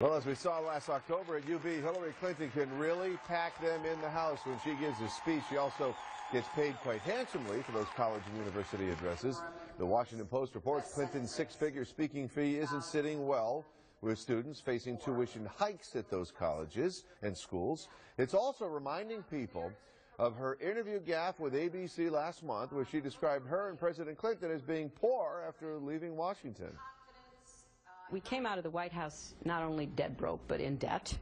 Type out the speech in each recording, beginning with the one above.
Well, as we saw last October at UB, Hillary Clinton can really pack them in the house when she gives a speech. She also gets paid quite handsomely for those college and university addresses. The Washington Post reports Clinton's six-figure speaking fee isn't sitting well with students facing tuition hikes at those colleges and schools. It's also reminding people of her interview gaffe with ABC last month, where she described her and President Clinton as being poor after leaving Washington. We came out of the White House not only dead broke, but in debt.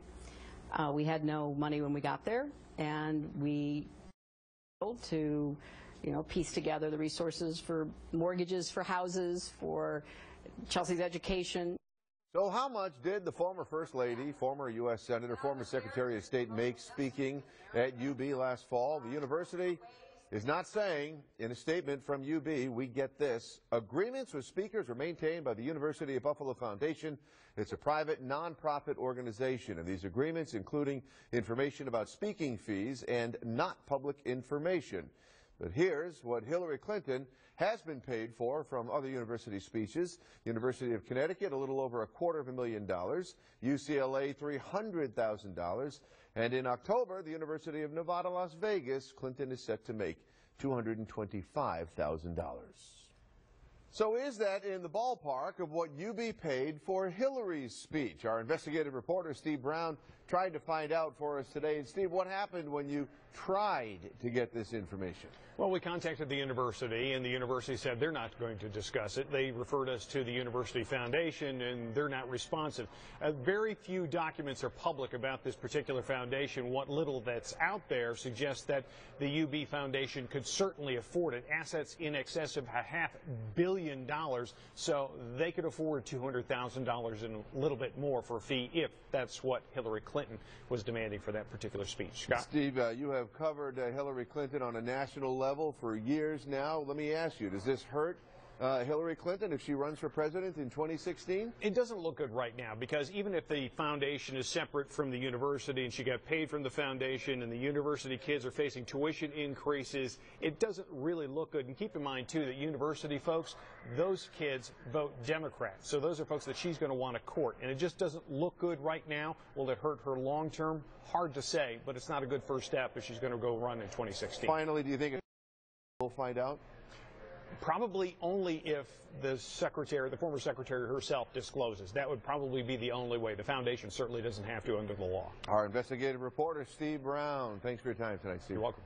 We had no money when we got there, and we were able to, piece together the resources for mortgages for houses, for Chelsea's education. So how much did the former First Lady, former U.S. Senator, former Secretary of State make speaking at UB last fall? The university is not saying in a statement from UB, we get this. Agreements with speakers are maintained by the University of Buffalo Foundation. It's a private nonprofit organization, and these agreements including information about speaking fees and not public information. But here's what Hillary Clinton has been paid for from other university speeches. University of Connecticut, a little over $250,000. UCLA, $300,000. And in October, the University of Nevada, Las Vegas, Clinton is set to make $225,000. So is that in the ballpark of what UB paid for Hillary's speech? Our investigative reporter, Steve Brown, tried to find out for us today. And Steve, what happened when you tried to get this information? Well, we contacted the university, and the university said they're not going to discuss it. They referred us to the University Foundation, and they're not responsive. Very few documents are public about this particular foundation. What little that's out there suggests that the UB Foundation could certainly afford it. Assets in excess of $500 million, so they could afford $200,000 and a little bit more for a fee if that's what Hillary Clinton was demanding for that particular speech. Scott? Steve, you have covered Hillary Clinton on a national level for years now. Let me ask you, does this hurt Hillary Clinton if she runs for president in 2016? It doesn't look good right now, because even if the foundation is separate from the university and she got paid from the foundation and the university kids are facing tuition increases, it doesn't really look good. And keep in mind, too, that university folks, those kids vote Democrat. So those are folks that she's going to want to court. And it just doesn't look good right now. Will it hurt her long term? Hard to say, but it's not a good first step if she's going to go run in 2016. Finally, do you think we'll find out? Probably only if the former secretary herself discloses. That would probably be the only way. The foundation certainly doesn't have to under the law. Our investigative reporter, Steve Brown. Thanks for your time tonight, Steve. You're welcome.